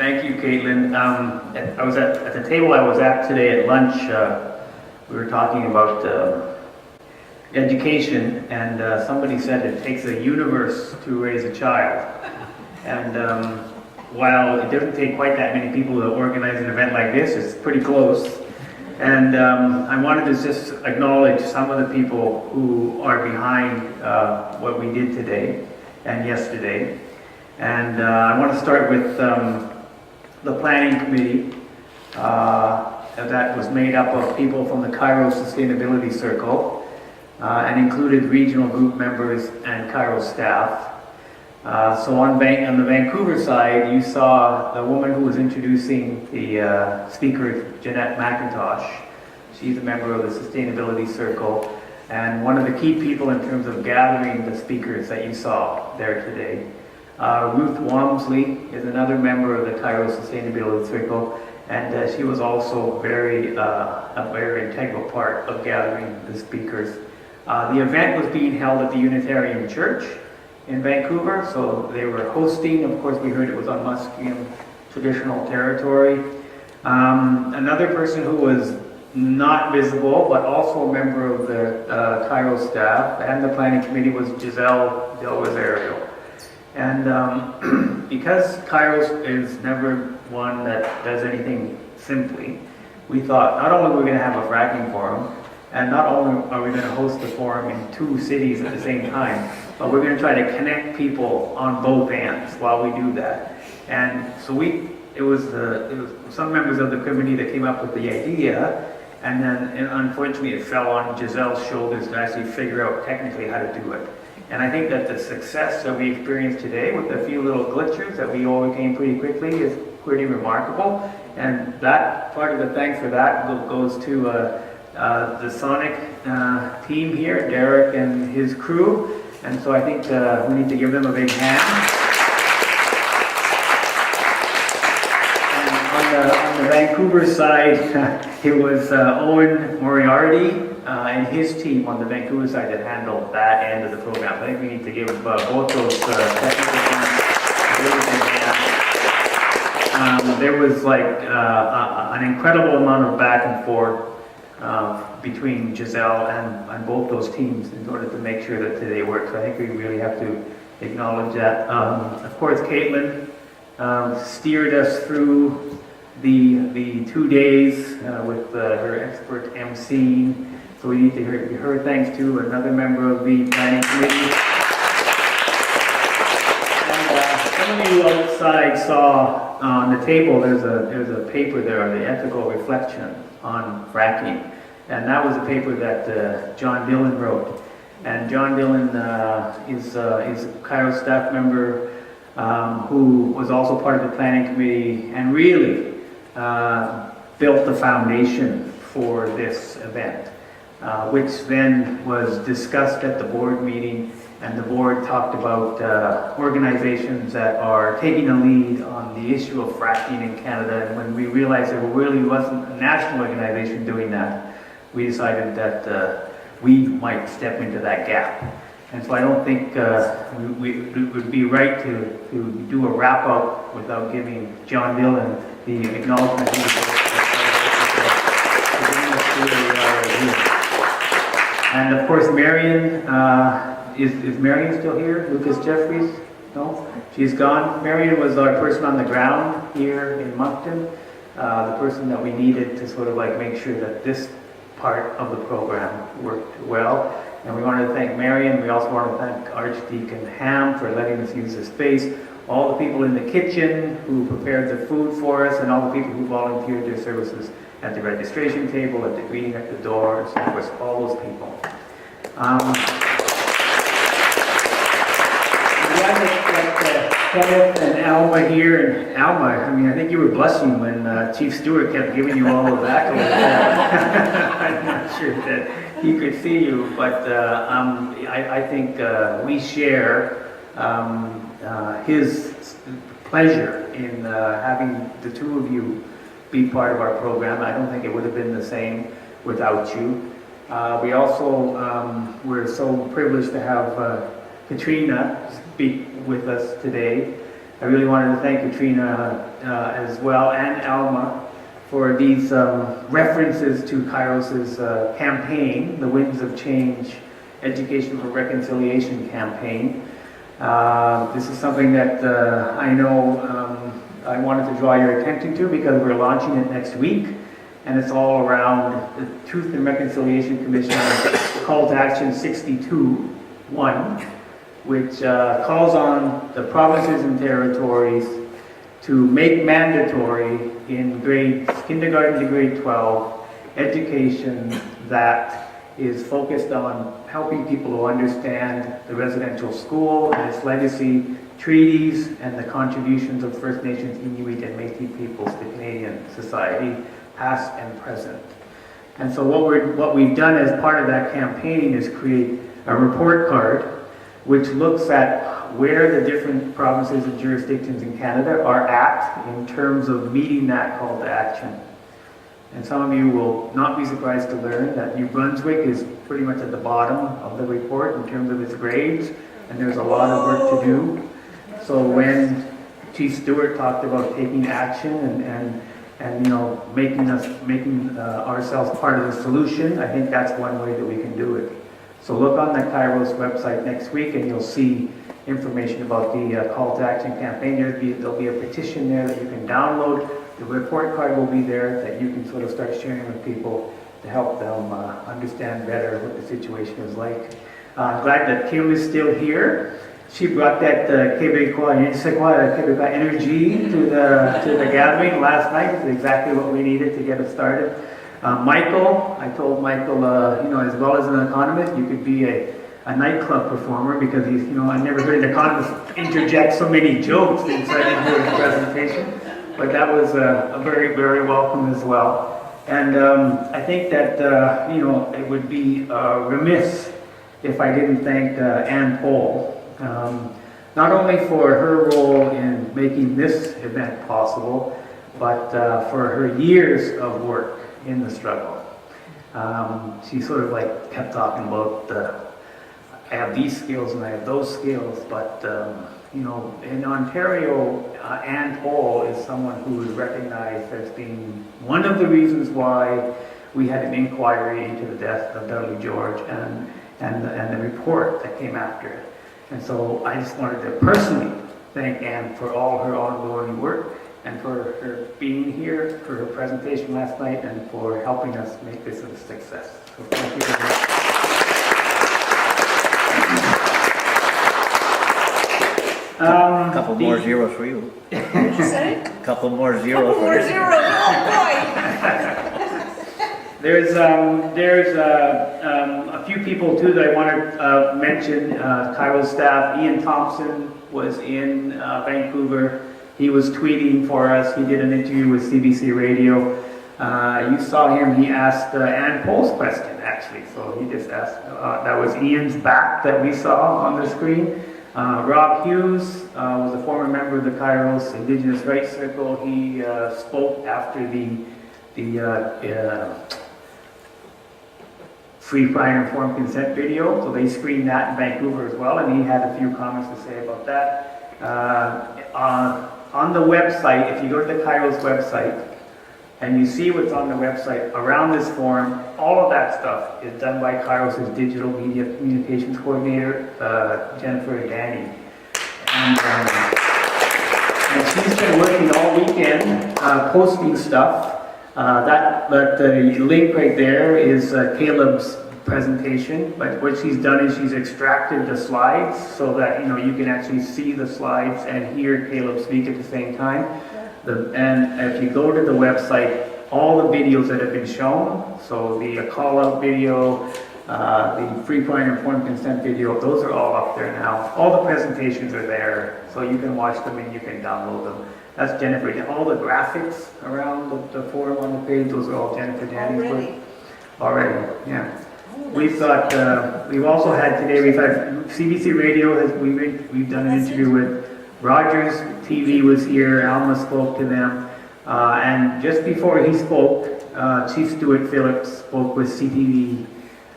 Thank you, Caitlin. I was at the table I was at today at lunch. We were talking about education, and somebody said it takes a universe to raise a child. And while it doesn't take quite that many people to organize an event like this, it's pretty close. And I wanted to just acknowledge some of the people who are behind what we did today and yesterday. And I want to start with the planning committee that was made up of people from the Cairo Sustainability Circle and included regional group members and Cairo staff. So on the Vancouver side, you saw the woman who was introducing the speaker, Jeanette McIntosh. She's a member of the Sustainability Circle and one of the key people in terms of gathering the speakers that you saw there today. Ruth Walmsley is another member of the Cairo Sustainability Circle, and she was also a very integral part of gathering the speakers. The event was being held at the Unitarian Church in Vancouver, so they were hosting. Of course, we heard it was on Musqueam traditional territory. Another person who was not visible, but also a member of the Cairo staff and the planning committee was Giselle Del Rosario. And because Cairo is never one that does anything simply, we thought not only we're going to have a fracking forum, and not only are we going to host the forum in 2 cities at the same time, but we're going to try to connect people on both ends while we do that. And so it was some members of the committee that came up with the idea, and then unfortunately it fell on Giselle's shoulders to actually figure out technically how to do it. And I think that the success that we experienced today with a few little glitches that we overcame pretty quickly is pretty remarkable. And that part of the thanks for that goes to the Sonic team here, Derek and his crew. And so I think we need to give them a big hand. And on the Vancouver side, it was Owen Moriarty and his team on the Vancouver side that handled that end of the program. I think we need to give both those technical teams a really big hand. There was like an incredible amount of back and forth between Giselle and both those teams in order to make sure that today works. So I think we really have to acknowledge that. Of course, Caitlin steered us through the 2 days with her expert emceeing. So we need to give her thanks to another member of the planning committee. And some of you outside saw on the table there's a paper there, the ethical reflection on fracking, and that was a paper that John Dillon wrote. And John Dillon is a Cairo staff member who was also part of the planning committee and really built the foundation for this event. Which then was discussed at the board meeting, and the board talked about organizations that are taking a lead on the issue of fracking in Canada. And when we realized there really wasn't a national organization doing that, we decided that we might step into that gap. And so I don't think it would be right to do a wrap-up without giving John Dillon the acknowledgement he deserves. And of course, Marion, is Marion still here? Lucas Jeffries? No? She's gone. Marion was our person on the ground here in Moncton, the person that we needed to sort of like make sure that this part of the program worked well. And we wanted to thank Marion. We also want to thank Archdeacon Ham for letting us use the space, all the people in the kitchen who prepared the food for us, and all the people who volunteered their services at the registration table, at the greeting at the door, so of course all those people. Kenneth and Alma here, and Alma, I mean, I think you were blushing when Chief Stewart kept giving you all of that. I'm not sure that he could see you, but I think we share his pleasure in having the 2 of you be part of our program. I don't think it would have been the same without you. We also were so privileged to have Katrina speak with us today. I really wanted to thank Katrina as well, and Alma, for these references to Kairos's campaign, the Winds of Change Education for Reconciliation campaign. This is something that I know I wanted to draw your attention to because we're launching it next week, and it's all around the Truth and Reconciliation Commission Call to Action 62.1, which calls on the provinces and territories to make mandatory in grades kindergarten to grade 12 education that is focused on helping people to understand the residential school and its legacy, treaties, and the contributions of First Nations, Inuit, and Métis peoples to Canadian society, past and present. And so what we've done as part of that campaign is create a report card which looks at where the different provinces and jurisdictions in Canada are at in terms of meeting that call to action. And some of you will not be surprised to learn that New Brunswick is pretty much at the bottom of the report in terms of its grades, and there's a lot of work to do. So when Chief Stewart talked about taking action and you know, making ourselves part of the solution, I think that's one way that we can do it. So look on the Kairos website next week and you'll see information about the call to action campaign. There'll be a petition there that you can download. The report card will be there that you can sort of start sharing with people to help them understand better what the situation is like. I'm glad that Kim is still here. She brought that Québécois energy to the gathering last night. It's exactly what we needed to get us started. Michael, I told Michael, you know, as well as an economist, you could be a nightclub performer because he's, you know, I've never heard an economist interject so many jokes inside of his presentation. But that was a very, very welcome as well. And I think that, you know, it would be remiss if I didn't thank Ann Pohl, not only for her role in making this event possible, but for her years of work in the struggle. She sort of like kept talking about, I have these skills and I have those skills, but you know, in Ontario, Ann Pohl is someone who is recognized as being one of the reasons why we had an inquiry into the death of Dudley George and the report that came after it. And so I just wanted to personally thank Ann for all her ongoing work and for her being here, for her presentation last night, and for helping us make this a success. So thank you very much. A couple more zeros for you. What did you say? Couple more zeros Couple for more you. zeros. Oh boy! There's a few people too that I want to mention. Kairos staff, Ian Thompson was in Vancouver. He was tweeting for us. He did an interview with CBC Radio. You saw him. He asked Ann Pohl's question actually. So he just asked. That was Ian's back that we saw on the screen. Rob Hughes was a former member of the Kairos Indigenous Rights Circle. He spoke after the free, prior, and informed consent video. So they screened that in Vancouver as well, and he had a few comments to say about that. On the website, if you go to the Kairos website, and you see what's on the website around this forum, all of that stuff is done by Kairos' digital media communications coordinator, Jennifer Danny. And she's been working all weekend, posting stuff. The link right there is Caleb's presentation, but what she's done is she's extracted the slides so that, you know, you can actually see the slides and hear Caleb speak at the same time. And if you go to the website, all the videos that have been shown, so the call-out video, the free, prior, and informed consent video, those are all up there now. All the presentations are there, so you can watch them and you can download them. That's Jennifer. All the graphics around the forum on the page, those are all Jennifer Danny's work. Already, yeah. We've got, we've also had today, we've had CBC Radio, we've done an interview with Rogers TV was here, Alma spoke to them, and just before he spoke, Chief Stuart Phillips spoke with CTV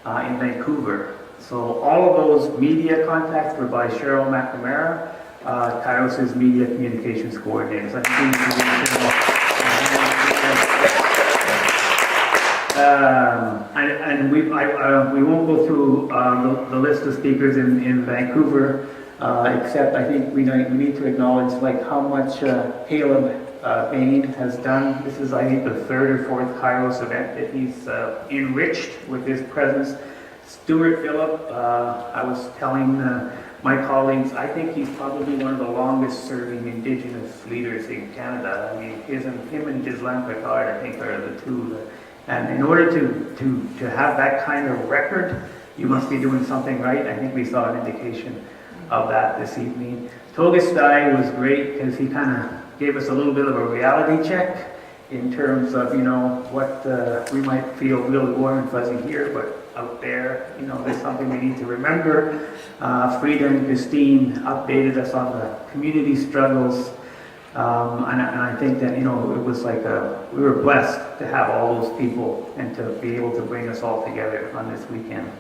in Vancouver. So all of those media contacts were by Cheryl McNamara. Kairos' media communications coordinator. So I think we need to give him we won't go through the list of speakers in Vancouver, except I think we need to acknowledge like how much Caleb Bain has done. This is, I think, the third or fourth Kairos event that he's enriched with his presence. Stuart Phillip, I was telling my colleagues, I think he's probably one of the longest serving Indigenous leaders in Canada. I mean, him and Ghislain Picard, I think, are the two. And in order to have that kind of record, you must be doing something right. I think we saw an indication of that this evening. Togastai was great because he kind of gave us a little bit of a reality check in terms of, what we might feel really warm and fuzzy here, but out there, there's something we need to remember. Frida and Christine updated us on the community struggles. And I think that, it was like we were blessed to have all those people and to be able to bring us all together on this weekend.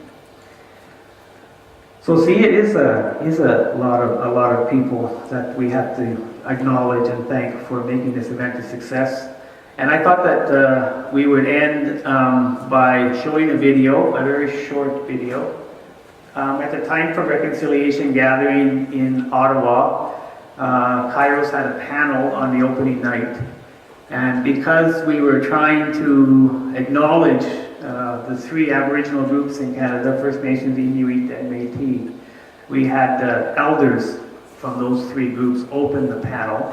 So see, it is a lot of people that we have to acknowledge and thank for making this event a success. And I thought that we would end by showing a video, a very short video. At the Time for Reconciliation gathering in Ottawa, Kairos had a panel on the opening night. And because we were trying to acknowledge the three Aboriginal groups in Canada, First Nations, Inuit, and Métis, we had elders from those three groups open the panel.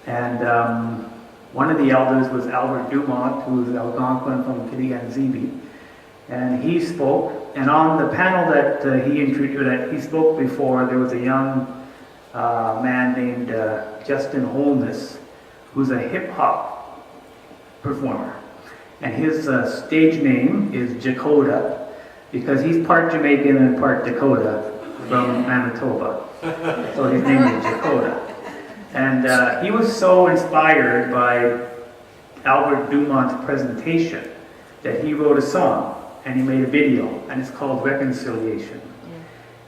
And one of the elders was Albert Dumont, who is Algonquin from Kitigan-Zibi. And he spoke, and on the panel that he spoke before, there was a young man named Justin Holness, who's a hip-hop performer. And his stage name is Jacoda, because he's part Jamaican and part Dakota from Manitoba. So his name is Jacoda. And he was so inspired by Albert Dumont's presentation that he wrote a song and he made a video, and it's called Reconciliation.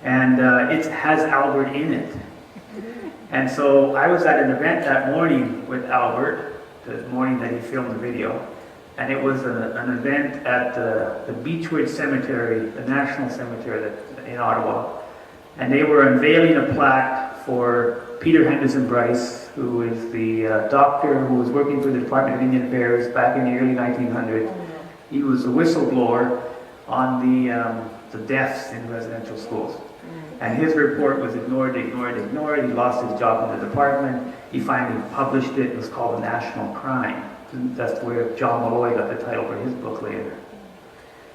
And it has Albert in it. And so I was at an event that morning with Albert, the morning that he filmed the video, and it was an event at the Beechwood Cemetery, the National Cemetery in Ottawa, and they were unveiling a plaque for Peter Henderson Bryce, who is the doctor who was working for the Department of Indian Affairs back in the early 1900s. He was a whistleblower on the deaths in residential schools. And his report was ignored. He lost his job in the department. He finally published it. It was called A National Crime. That's where John Malloy got the title for his book later.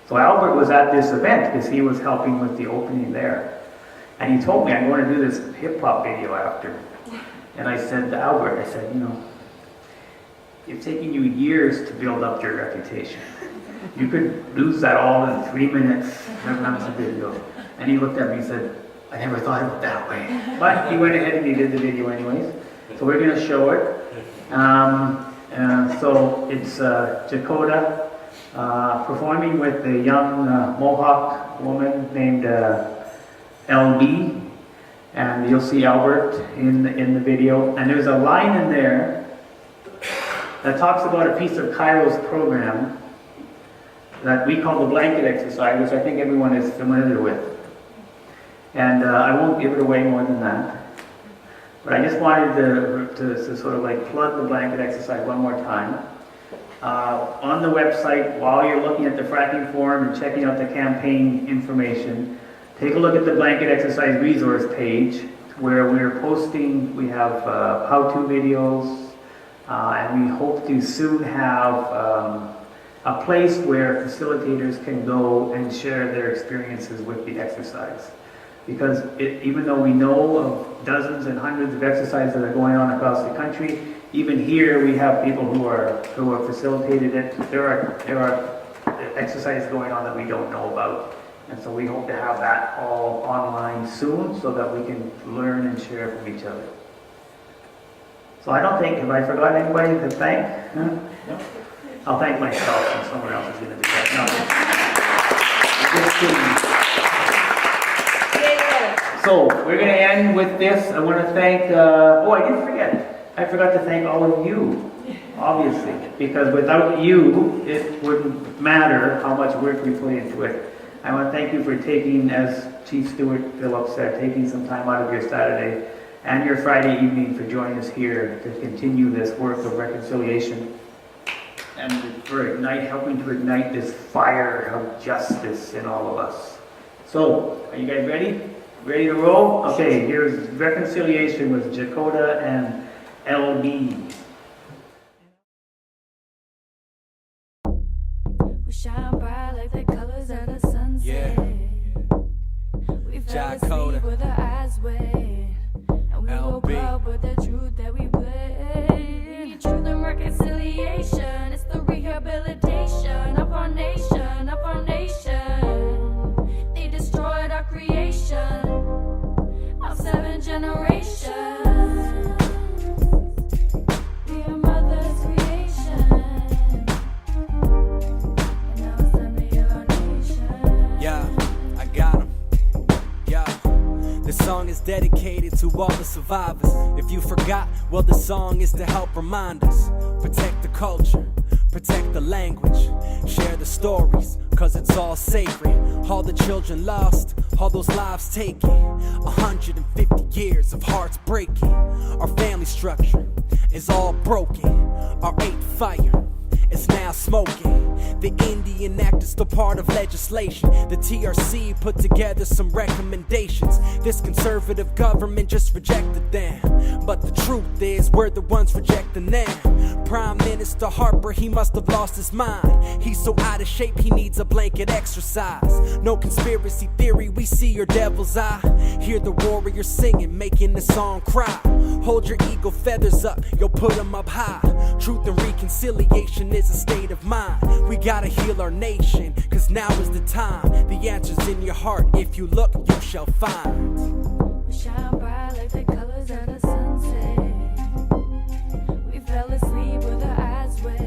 So Albert was at this event because he was helping with the opening there. And he told me, I'm going to do this hip-hop video after. And I said to Albert, it's taking you years to build up your reputation. You could lose that all in 3 minutes. That's a video. And he looked at me and said, I never thought of it that way. But he went ahead and he did the video anyways. So we're going to show it. So it's Jacoda performing with a young Mohawk woman named LB. And you'll see Albert in the video. And there's a line in there that talks about a piece of Kairos program that we call the blanket exercise, which I think everyone is familiar with. And I won't give it away more than that. But I just wanted to sort of like plug the blanket exercise one more time. On the website, while you're looking at the fracking form and checking out the campaign information, take a look at the blanket exercise resource page where we're posting, we have how-to videos, and we hope to soon have a place where facilitators can go and share their experiences with the exercise. Because even though we know of dozens and hundreds of exercises that are going on across the country, even here we have people who are facilitated it. There are exercises going on that we don't know about. And so we hope to have that all online soon so that we can learn and share from each other. So I don't think, have I forgotten anybody to thank? Huh? No? I'll thank myself and someone else is going to do that. No. So, we're going to end with this. I want to thank, oh, I did forget. I forgot to thank all of you, obviously, because without you, it wouldn't matter how much work we put into it. I want to thank you for taking, as Chief Stewart Phillips said, taking some time out of your Saturday and your Friday evening for joining us here to continue this work of reconciliation and for helping to ignite this fire of justice in all of us. So, are you guys ready? Ready to roll? Okay, here's Reconciliation with Jakota and LB. We shine bright like the colors of the sunset. Yeah. We fell Jakota. asleep with our eyes wet, and we woke LB. up with the truth that we bled. Truth and reconciliation, it's the rehabilitation of our nation, of our nation. They destroyed our creation, our 7 generations. We are mother's creation, and now it's time to heal our nation. Yeah, I got him. Yeah. This song is dedicated to all the survivors. If you forgot, well, the song is to help remind us. Protect the culture, protect the language, share the stories, cause it's all sacred. All the children lost, all those lives taken, 150 years of hearts breaking. Our family structure is all broken. Our 8th fire is now smoking. The Indian Act is still part of legislation. The TRC put together some recommendations. This conservative government just rejected them. But the truth is, we're the ones rejecting them. Prime Minister Harper, he must have lost his mind. He's so out of shape, he needs a blanket exercise. No conspiracy theory, we see your devil's eye. Hear the warriors singing, making the song cry. Hold your eagle feathers up, you'll put them up high. Truth and reconciliation is a state of mind. We gotta heal our nation, cause now is the time. The answer's in your heart, if you look, you shall find. We shine bright like the colors of the sunset. We fell asleep with our eyes wet,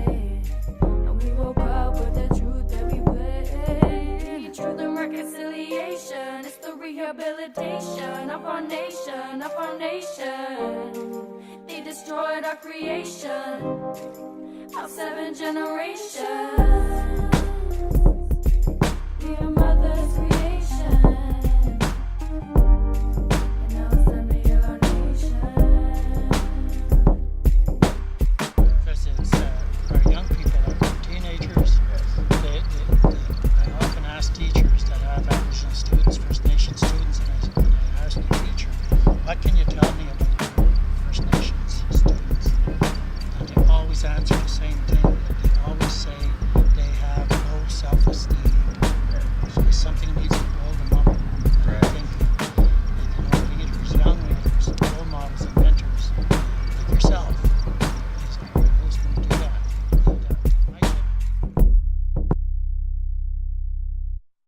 and we woke up with the truth that we bled. Truth and reconciliation, it's the rehabilitation of our nation, of our nation. They destroyed our creation, our 7 generations. We are mother's creation, and now it's time to heal our nation. Because it's our young people, our teenagers. I often ask teachers that have Aboriginal students, First Nation students, and I ask the teacher, what can you tell me about your First Nations students? And they always answer